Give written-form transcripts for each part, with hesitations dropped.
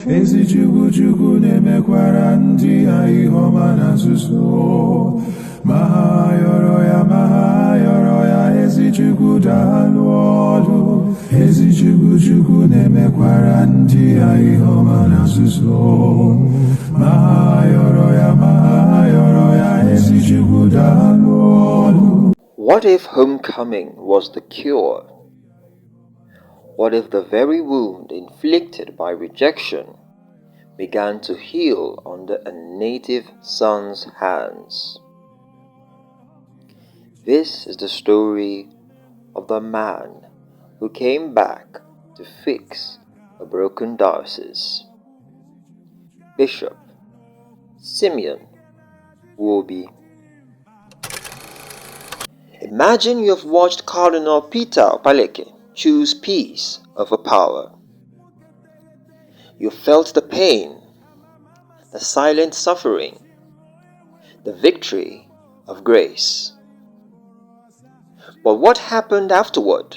Ezi Chukwu Chukwu na-emekwara ndị ya ihe ọma na nzuzo. Ma ha yọrọ ya, ezi Chukwu daalụ ọlụ. Ezi Chukwu Chukwu na-emekwara ndị ya ihe ọma na nzuzo. Ma ha yọrọ ya, ezi Chukwu daalụ ọlụ. What if homecoming was the cure? What if the very wound inflicted by rejection began to heal under a native son's hands? This is the story of the man who came back to fix a broken diocese. Bishop Simeon Nwobi. Imagine you have watched Cardinal Peter Okpaleke choose peace over power. You felt the pain, the silent suffering, the victory of grace. But what happened afterward?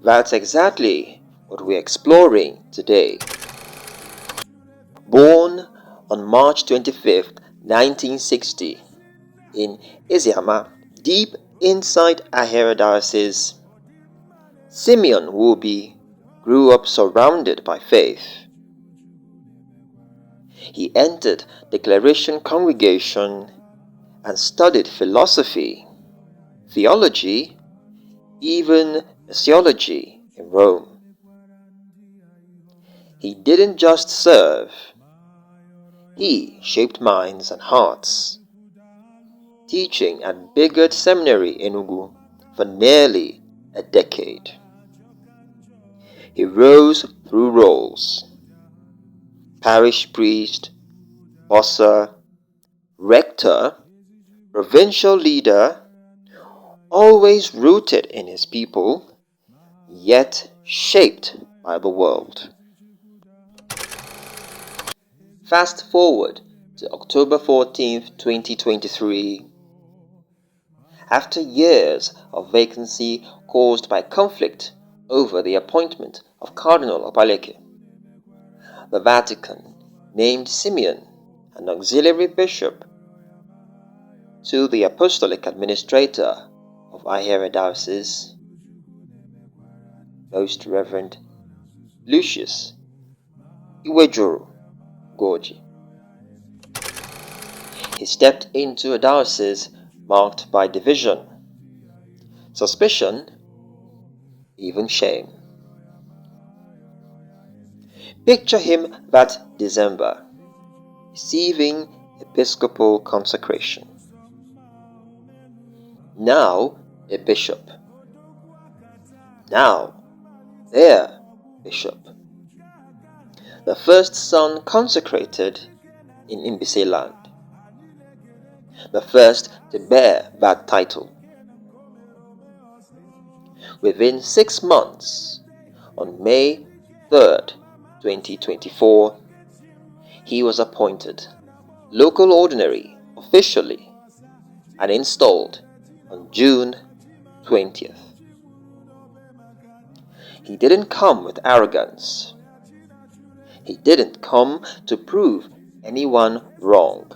That's exactly what we're exploring today. Born on March 25th, 1960, in Eziama, deep inside Ahiara Diocese, Simeon Nwobi grew up surrounded by faith. He entered the Claretian congregation and studied philosophy, theology, even missiology in Rome. He didn't just serve, he shaped minds and hearts, teaching at Bigod Seminary in Enugu for nearly a decade. He rose through roles: parish priest, bossa, rector, provincial leader, always rooted in his people, yet shaped by the world. Fast forward to October 14th, 2023. After years of vacancy caused by conflict over the appointment of Cardinal Okpaleke, the Vatican named Simeon an auxiliary bishop to the apostolic administrator of Ahiara Diocese, Most Reverend Lucius Iwejuru Gorgi. He stepped into a diocese marked by division, suspicion, even shame. Picture him that December, receiving episcopal consecration. Now a bishop. Now their bishop. The first son consecrated in Imbise land. The first to bear that title. Within 6 months, on May 3rd, 2024, he was appointed local ordinary officially and installed on June 20th. He didn't come with arrogance. He didn't come to prove anyone wrong.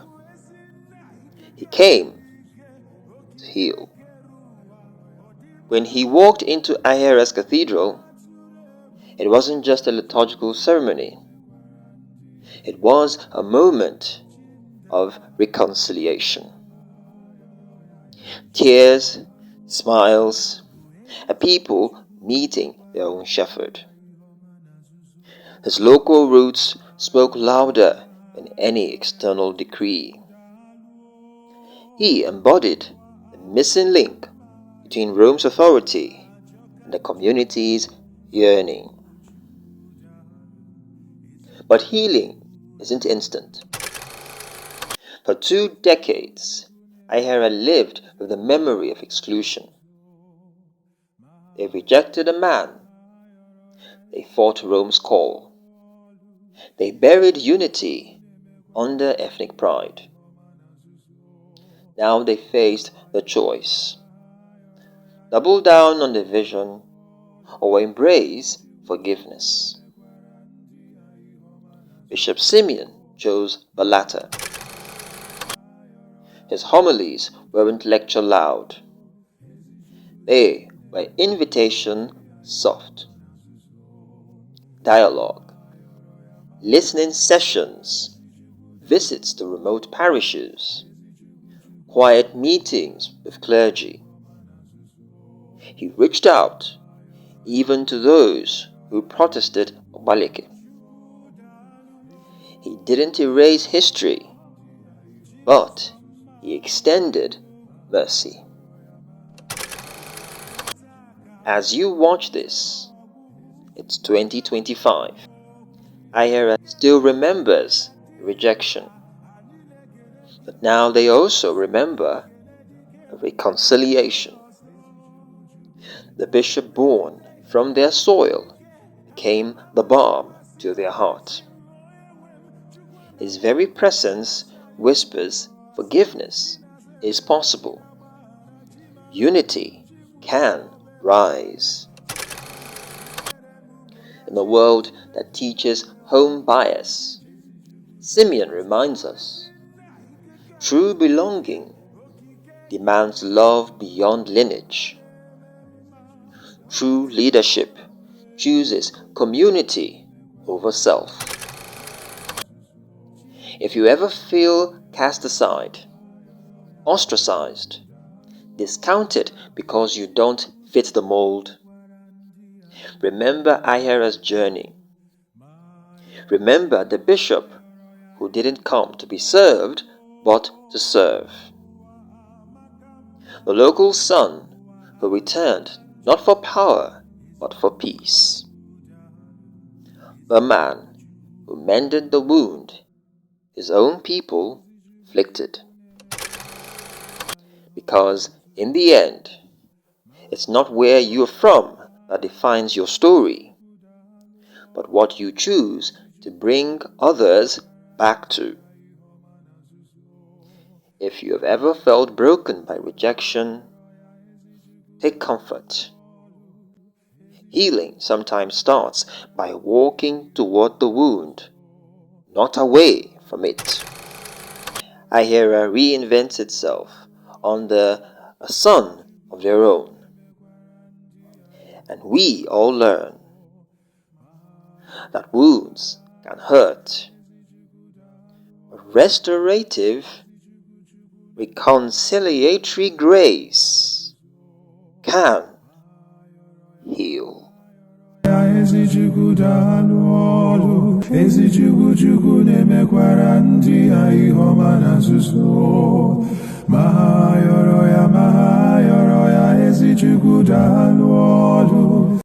He came to heal. When he walked into Ahiara's cathedral, it wasn't just a liturgical ceremony. It was a moment of reconciliation. Tears, smiles, a people meeting their own shepherd. His local roots spoke louder than any external decree. He embodied the missing link between Rome's authority and the community's yearning. But healing isn't instant. For 2 decades, Ahiara lived with the memory of exclusion. They rejected a man. They fought Rome's call. They buried unity under ethnic pride. Now they faced the choice: double down on division or embrace forgiveness. Bishop Simeon chose the latter. His homilies weren't lecture loud. They were invitation soft. Dialogue, listening sessions, visits to remote parishes, quiet meetings with clergy. He reached out even to those who protested Okpaleke. He didn't erase history, but he extended mercy. As you watch this, it's 2025. Ahiara still remembers rejection, but now they also remember reconciliation. The bishop born from their soil became the balm to their heart. His very presence whispers forgiveness is possible. Unity can rise. In a world that teaches home bias, Simeon reminds us, true belonging demands love beyond lineage. True leadership chooses community over self. If you ever feel cast aside, ostracized, discounted because you don't fit the mold, remember Ahiara's journey. Remember the bishop who didn't come to be served, but to serve. The local son who returned not for power, but for peace. The man who mended the wound his own people inflicted. Because in the end, it's not where you're from that defines your story, but what you choose to bring others back to. If you have ever felt broken by rejection, take comfort. Healing sometimes starts by walking toward the wound, not away from it. Ahiara reinvents itself under a son of their own. And we all learn that wounds can hurt. Restorative, reconciliatory grace can heal. Ezichukwu daalụ ọlụ, Ezichukwu na-emekwara ndị ya ihe ọma na nzuzo. Ma ha yọrọ ya, Ezichukwu daalụ ọlụ.